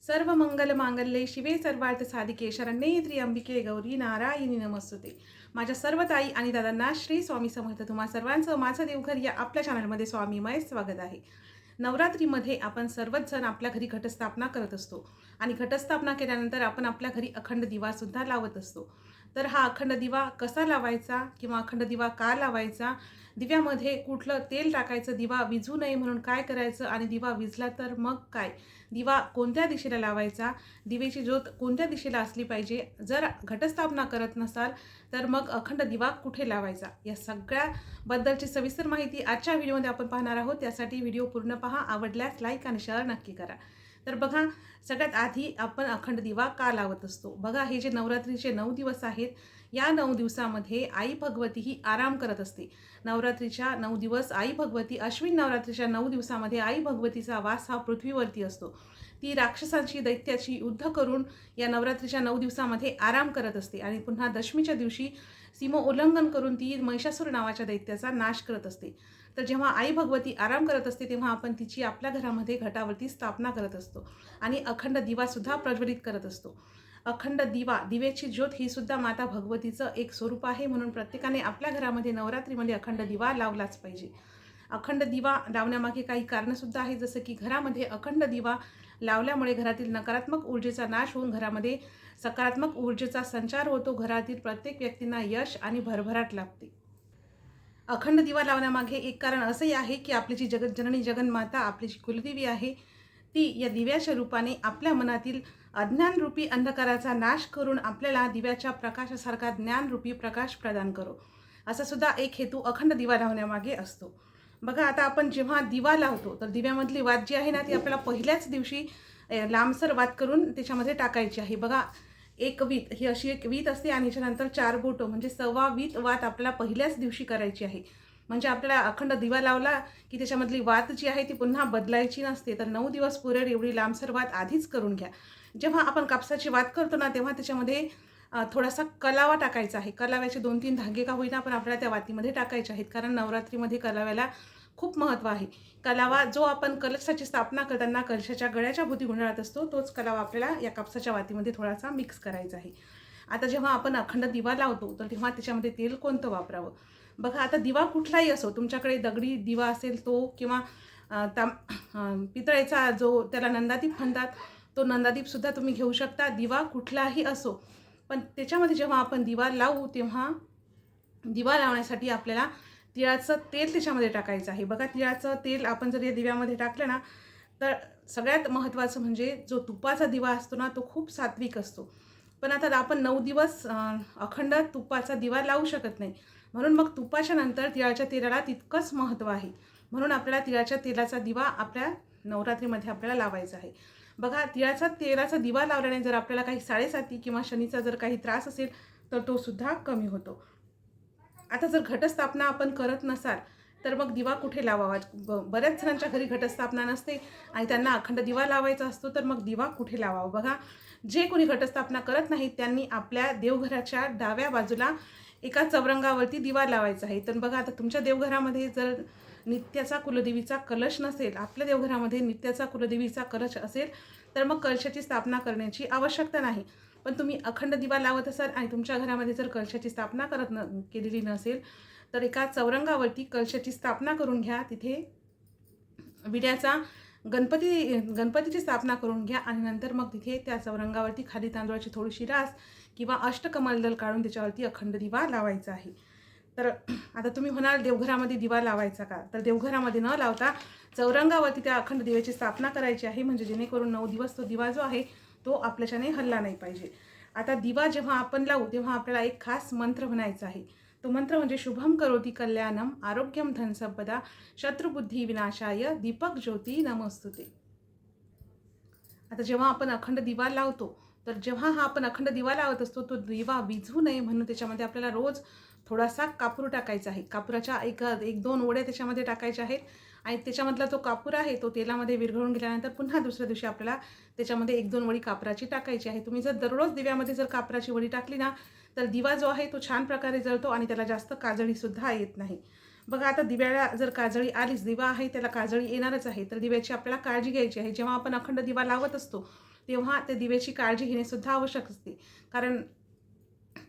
सर्व मंगल मांगल्ये शिवे सर्वार्थ साधिके शरण्ये त्र्यंबिके गौरी नारायणी नमस्तुते. माझ्या सर्व ताई आणि दादांना श्री स्वामी समर्थ. तुम्हा सर्वांचं माझं देवघर या आपल्या चॅनलमध्ये स्वामीमय स्वागत आहे. नवरात्रीमध्ये आपण सर्वच जण आपल्या घरी घटस्थापना करत असतो आणि घटस्थापना केल्यानंतर आपण आपल्या घरी अखंड दिवासुद्धा लावत असतो. तर हा अखंड दिवा कसा लावायचा किंवा अखंड दिवा का लावायचा, दिव्यामध्ये कुठलं तेल टाकायचं, दिवा विझू नये म्हणून काय करायचं आणि दिवा विझला तर मग काय, दिवा कोणत्या दिशेला लावायचा, दिवेची ज्योत कोणत्या दिशेला असली पाहिजे, जर घटस्थापना करत नसाल तर मग अखंड दिवा कुठे लावायचा, या सगळ्याबद्दलची सविस्तर माहिती आजच्या व्हिडिओमध्ये आपण पाहणार आहोत. त्यासाठी व्हिडिओ पूर्ण पहा. आवडल्यास लाईक आणि शेअर नक्की करा. तर बघा, सगळ्यात आधी आपण अखंड दिवा का लावत असतो. बघा, हे जे नवरात्रीचे 9 दिवस आहेत, या 9 दिवसामध्ये आई भगवती ही आराम करत असते. नवरात्रीच्या 9 दिवस आई भगवती, अश्विन नवरात्रीच्या 9 दिवसामध्ये आई भगवतीचा वास हा पृथ्वीवरती असतो. ती राक्षसांची, दैत्याची युद्ध करून या नवरात्रीच्या 9 दिवसामध्ये आराम करत असते आणि पुन्हा दशमीच्या दिवशी सीमा उल्लंघन करून ती महिषासूर नावाच्या दैत्याचा नाश करत असते. तर जेव्हा आई भगवती आराम करत असते तेव्हा आपण तिची आपल्या घरामध्ये घटावरती स्थापना करत असतो आणि अखंड दिवासुद्धा प्रज्वलित करत असतो. अखंड दिवा, दिव्याची ज्योत ही सुद्धा माता भगवतीचं एक स्वरूप आहे. म्हणून प्रत्येकाने आपल्या घरामध्ये नवरात्रीमध्ये अखंड दिवा लावलाच पाहिजे. अखंड दिवा लावण्यामागे काही कारणंसुद्धा आहेत, जसं की घरामध्ये अखंड दिवा लावल्यामुळे घरातील नकारात्मक ऊर्जेचा नाश होऊन घरामध्ये सकारात्मक ऊर्जेचा संचार होतो. घरातील प्रत्येक व्यक्तींना यश आणि भरभराट लाभते. अखंड दिवा लावण्यामागे एक कारण असंही आहे की आपली जी जगज्जननी जगन्माता, आपली जी कुलदेवी आहे, ती या दिव्याच्या रूपाने आपल्या मनातील अज्ञानरूपी अंधकाराचा नाश करून आपल्याला दिव्याच्या प्रकाशासारखा ज्ञानरूपी प्रकाश प्रदान करो, असा सुद्धा एक हेतू अखंड दिवा लावण्यामागे असतो. बघा, आता आपण जेव्हा दिवा लावतो तर दिव्यामधली वात जी आहे ना, ती आपल्याला पहिल्याच दिवशी लांबसर वात करून त्याच्यामध्ये टाकायची आहे. बघा, एक वीत, ही अशी एक वीत असते आणि त्याच्यानंतर 4 बोटं म्हणजे 1.25 वीत वात आपल्याला पहिल्याच दिवशी करायची आहे. म्हणजे आपल्याला अखंड दिवा लावला की त्याच्यामधली वात जी आहे ती पुन्हा बदलायची नसते. तर 9 दिवस पुरेल एवढी लांबसर वात आधीच करून घ्या. जेव्हा आपण कापसाची वात करतो ना, तेव्हा त्याच्यामध्ये थोडासा कलावा टाकायचा आहे. कलाव्याचे 2-3 धागे का होईना पण आपल्याला त्या वातीमध्ये टाकायचे आहेत, कारण नवरात्रीमध्ये कलाव्याला खूप महत्त्व आहे. कलावा जो आपण कलशाची स्थापना करताना कलशाच्या गळ्याच्या भोवती गुंडाळत असतो, तोच कलावा आपल्याला या कापसाच्या वातीमध्ये थोडासा मिक्स करायचा आहे. आता जेव्हा आपण अखंड दिवा लावतो तर तेव्हा त्याच्यामध्ये तेल कोणतं वापरावं. बघा, आता दिवा कुठलाही असो, तुमच्याकडे दगडी दिवा असेल तो, किंवा पितळेचा जो त्याला नंदादीप म्हणतात, तो नंदादीपसुद्धा तुम्ही घेऊ शकता. दिवा कुठलाही असो, पण त्याच्यामध्ये जेव्हा आपण दिवा लावू तेव्हा दिवा लावण्यासाठी आपल्याला तिळाचं तेल त्याच्यामध्ये टाकायचं आहे. बघा, तिळाचं तेल आपण जर या दिव्यामध्ये टाकलं ना, तर सगळ्यात महत्त्वाचं म्हणजे जो तुपाचा दिवा असतो ना, तो खूप सात्विक असतो. पण आता आपण 9 दिवस अखंड तुपाचा दिवा लावू शकत नाही. म्हणून मग तुपाच्या नंतर तिळाच्या तेलाला तितकंच महत्त्व आहे. म्हणून आपल्याला तिळाच्या तेलाचा दिवा आपल्या नवरात्रीमध्ये आपल्याला लावायचा आहे. बघा, तेलाचा दिवा लावल्याने जर आपल्याला काही साडेसाती किंवा शनीचा जर काही त्रास असेल तर तो सुद्धा कमी होतो. आता जर घटस्थापना आपण करत नसाल तर मग दिवा कुठे लावावा. बऱ्याच जणांच्या घरी घटस्थापना नसते आणि त्यांना अखंड दिवा लावायचा असतो, तर मग दिवा कुठे लावावा. बघा, जे कोणी घटस्थापना करत नाहीत त्यांनी आपल्या देवघराच्या डाव्या बाजूला एका चौरंगावरती दिवा लावायचा आहे. तर बघा, आता तुमच्या देवघरामध्ये जर नित्याचा कुलदेवीचा कलश नसेल, आपल्या देवघरामध्ये नित्याचा कुलदेवीचा कलश असेल, तर मग कलशाची स्थापना करण्याची आवश्यकता नाही. पण तुम्ही अखंड दिवा लावत असाल आणि तुमच्या घरामध्ये जर कलशाची स्थापना केलेली नसेल, तर एका चौरंगावरती कलशाची स्थापना करून घ्या. तिथे विड्याचा गणपतीची स्थापना करून घ्या आणि नंतर मग तिथे त्या चौरंगावरती खाली तांदूळाची थोडीशी रास किंवा अष्टकमलदल काढून त्याच्यावरती अखंड दिवा लावायचा आहे. तर आता तुम्ही म्हणाल देवघरामध्ये दिवा लावायचा का, तर देवघरामध्ये न लावता चौरंगावरती त्या अखंड दिव्याची स्थापना करायची आहे, म्हणजे जेणेकरून 9 दिवस तो दिवा जो आहे तो आपल्याच्याने हलला नाही पाहिजे. आता दिवा जेव्हा आपण लावू तेव्हा आपल्याला एक खास मंत्र म्हणायचा आहे. तो मंत्र म्हणजे शुभम करोती कल्याणम आरोग्यम धनसंपदा शत्रुबुद्धी विनाशाय दीपक ज्योती नमस्तुते. आता जेव्हा आपण अखंड दिवा लावतो, तर जेव्हा आपण अखंड दिवा लावत असतो तो दिवा विझू नये म्हणून त्याच्यामध्ये आपल्याला रोज थोडासा कापूर टाकायचा आहे. कापुराच्या एक दोन ओढ्या त्याच्यामध्ये टाकायच्या आहेत आणि त्याच्यामधला जो कापूर आहे तो तेलामध्ये विरघळून गेल्यानंतर पुन्हा दुसऱ्या दिवशी आपल्याला त्याच्यामध्ये 1-2 वडी कापराची टाकायची आहे. तुम्ही जर दररोज दिव्यामध्ये जर कापराची वडी टाकली ना, तर दिवा जो आहे तो छान प्रकारे जळतो आणि त्याला जास्त काजळीसुद्धा येत नाही. बघा, आता दिव्याला जर काजळी आलीच, दिवा आहे त्याला काजळी येणारच आहे, तर दिव्याची आपल्याला काळजी घ्यायची आहे. जेव्हा आपण अखंड दिवा लावत असतो तेव्हा त्या दिव्याची काळजी घेणेसुद्धा आवश्यक असते. कारण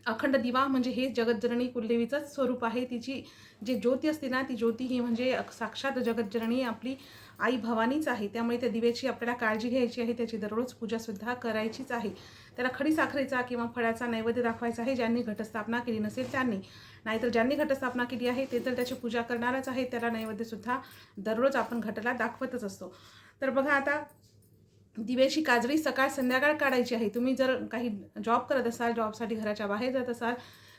अखंड दिवा म्हणजे हे जगतजननी कुलदेवीचंच स्वरूप आहे. तिची जी ज्योती असते ना, ती ज्योती ही म्हणजे साक्षात जगतजननी आपली आई भवानीच आहे. त्यामुळे त्या दिव्याची आपल्याला काळजी घ्यायची आहे. त्याची दररोज पूजासुद्धा करायचीच आहे. त्याला खडी साखरेचा किंवा फळाचा नैवेद्य दाखवायचा आहे, ज्यांनी घटस्थापना केली नसेल त्यांनी. नाहीतर ज्यांनी घटस्थापना केली आहे ते तर त्याची पूजा करणारच आहे. त्याला नैवेद्यसुद्धा दररोज आपण घटाला दाखवतच असतो. तर बघा आता दिव्याची काजळी सकाळ संध्याकाळ काढायची आहे. तुम्ही जर काही जॉब करत असाल, जॉबसाठी घराच्या बाहेर जात असाल,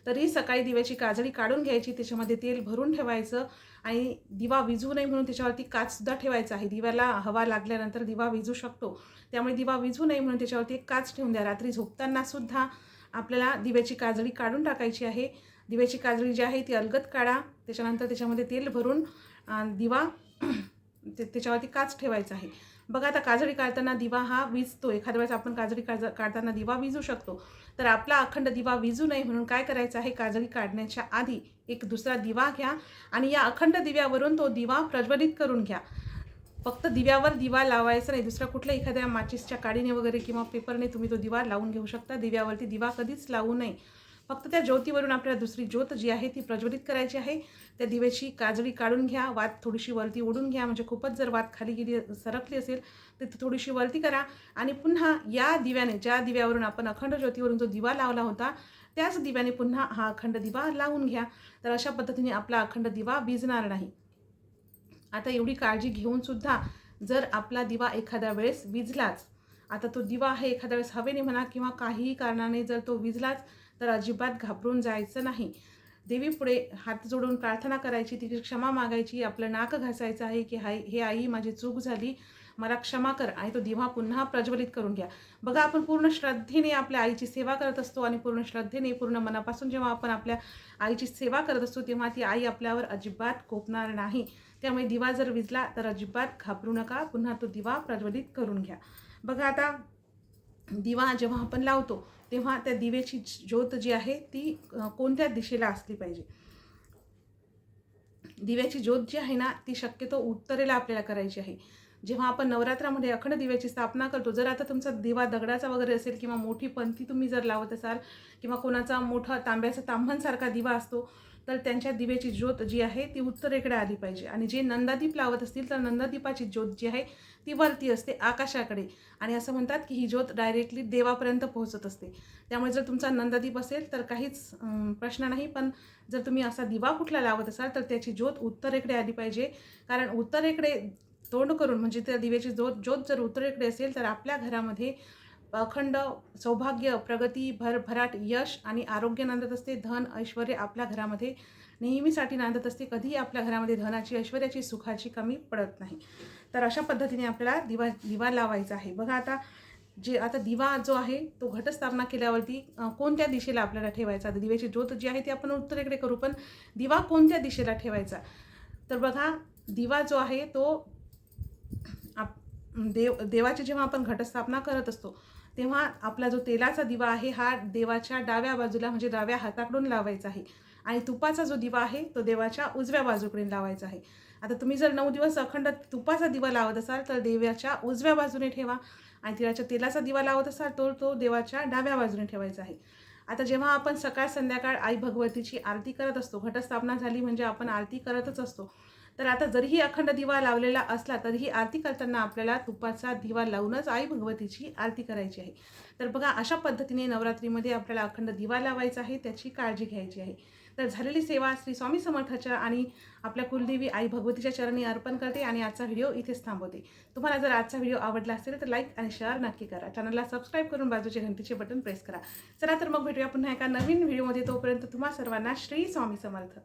तरी सकाळी दिव्याची काजळी काढून घ्यायची, त्याच्यामध्ये तेल भरून ठेवायचं आणि दिवा विझू नये म्हणून त्याच्यावरती काचसुद्धा ठेवायचा आहे. दिव्याला हवा लागल्यानंतर दिवा विझू शकतो, त्यामुळे दिवा विझू नये म्हणून त्याच्यावरती एक काच ठेवून द्या. रात्री झोपतानासुद्धा आपल्याला दिव्याची काजळी काढून टाकायची आहे. दिव्याची काजळी जी आहे ती अलगद काढा. त्याच्यानंतर त्याच्यामध्ये तेल भरून दिवा त्याच्यावरती काच ठेवायचा आहे. बघा आता काजळी काढताना दिवा हा विझतो. एखाद्या वेळेस आपण काजळी काढताना दिवा विझू शकतो. तर आपला अखंड दिवा विझू नये म्हणून काय करायचं आहे, काजळी काढण्याच्या आधी एक दुसरा दिवा घ्या आणि या अखंड दिव्यावरून तो दिवा प्रज्वलित करून घ्या. फक्त दिव्यावर दिवा लावायचा नाही, दुसऱ्या कुठल्या एखाद्या माचीसच्या काडीने वगैरे किंवा पेपरने तुम्ही तो दिवा लावून घेऊ शकता. दिव्यावरती दिवा कधीच लावू नये. फक्त त्या ज्योतीवरून आपल्याला दुसरी ज्योत जी आहे ती प्रज्वलित करायची आहे. त्या दिव्याची काजळी काढून घ्या. वात थोडीशी वरती ओढून घ्या, म्हणजे खूपच जर वात खाली गेली सरकली असेल तर ती थोडीशी वरती करा आणि पुन्हा या दिव्याने, ज्या दिव्यावरून आपण अखंड ज्योतीवरून जो दिवा लावला होता त्याच दिव्याने पुन्हा हा अखंड दिवा लावून घ्या. तर अशा पद्धतीने आपला अखंड दिवा विझणार नाही. आता एवढी काळजी घेऊनसुद्धा जर आपला दिवा एखाद्या वेळेस विझलाच, आता तो दिवा आहे एखाद्या वेळेस हवेने म्हणा किंवा काहीही कारणाने जर तो विझलाच, तर अजिबात घाबरून जायचं नाही. देवीपुढे हात जोडून प्रार्थना करायची, तिची क्षमा मागायची, आपलं नाक घासायचं आहे की हे आई माझी चूक झाली, मला क्षमा कर, आणि तो दिवा पुन्हा प्रज्वलित करून घ्या. बघा आपण पूर्ण श्रद्धेने आपल्या आईची सेवा करत असतो आणि पूर्ण श्रद्धेने पूर्ण मनापासून जेव्हा आपण आपल्या आईची सेवा करत असतो तेव्हा ती आई आपल्यावर अजिबात कोपणार नाही. त्यामुळे दिवा जर विझला तर अजिबात घाबरू नका, पुन्हा तो दिवा प्रज्वलित करून घ्या. बघा आता दिवा जेव्हा आपण लावतो तेव्हा त्या दिव्याची ज्योत जी आहे ती कोणत्या दिशेला असली पाहिजे. दिव्याची ज्योत जी आहे ना ती शक्यतो उत्तरेला आपल्याला करायची आहे. जेव्हा आपण नवरात्रामध्ये अखंड दिव्याची स्थापना करतो, जर आता तुमचा दिवा दगडाचा वगैरे असेल किंवा मोठी पंथी तुम्ही जर लावत असाल किंवा कोणाचा मोठा तांब्याचा ताम्हणसारखा दिवा असतो, तर त्यांच्या दिव्याची ज्योत जी आहे ती उत्तरेकडे आली पाहिजे. आणि जे नंदादीप लावत असतील तर नंदादीपाची ज्योत जी आहे ती वरती असते आकाशाकडे, आणि असं म्हणतात की ही ज्योत डायरेक्टली देवापर्यंत पोहोचत असते. त्यामुळे जर तुमचा नंदादीप असेल तर काहीच प्रश्न नाही, पण जर तुम्ही असा दिवा कुठला लावत असाल तर त्याची ज्योत उत्तरेकडे आली पाहिजे. कारण उत्तरेकडे तोंड करून, म्हणजे त्या दिव्याची ज्योत जर उत्तरेकडे असेल तर आपल्या घरामध्ये अखंड सौभाग्य, प्रगती, भरभराट, यश आणि आरोग्य नांदत असते. धन ऐश्वर्य आपल्या घरामध्ये नेहमीसाठी नांदत असते. कधीही आपल्या घरामध्ये धनाची, ऐश्वर्याची, सुखाची कमी पडत नाही. तर अशा पद्धतीने आपल्याला दिवा लावायचा आहे. बघा आता दिवा जो आहे तो घटस्थापना केल्यावरती कोणत्या दिशेला आपल्याला ठेवायचा. तर दिव्याची ज्योत जी आहे ती आपण उत्तरेकडे करू, पण दिवा कोणत्या दिशेला ठेवायचा. तर बघा दिवा जो आहे तो देवाची जेव्हा आपण घटस्थापना करत असतो तेव्हा आपला जो तेलाचा दिवा आहे हा देवाच्या डाव्या बाजूला, म्हणजे डाव्या हाताकडून लावायचा आहे, आणि तुपाचा जो दिवा आहे तो देवाच्या उजव्या बाजूकडे लावायचा आहे. आता तुम्ही जर 9 दिवस अखंड तुपाचा दिवा लावत असाल तर देवाच्या उजव्या बाजूने ठेवा, आणि तिळाच्या तेलाचा दिवा लावत असाल तर तो देवाच्या डाव्या बाजूने ठेवायचा आहे. आता जेव्हा आपण सकाळ संध्याकाळ आई भगवतीची आरती करत असतो, घटस्थापना झाली म्हणजे आपण आरती करतच असतो, तर आता जरीही अखंड दिवा लावलेला असला तरीही आरती करताना आपल्याला तुपाचा दिवा लावूनच आई भगवतीची आरती करायची आहे. तर बघा अशा पद्धतीने नवरात्रीमध्ये आपल्याला अखंड दिवा लावायचा आहे, त्याची काळजी घ्यायची आहे. तर झालेली सेवा श्री स्वामी समर्थाच्या आणि आपल्या कुलदेवी आई भगवतीच्या चरणी अर्पण करते आणि आजचा व्हिडिओ इथेच थांबवते. तुम्हाला जर आजचा व्हिडिओ आवडला असेल तर लाईक आणि शेअर नक्की करा. चॅनलला सबस्क्राईब करून बाजूचे घंटीचे बटन प्रेस करा. चला तर मग भेटूया पुन्हा एका नवीन व्हिडिओमध्ये. तोपर्यंत तुम्हा सर्वांना श्री स्वामी समर्थ.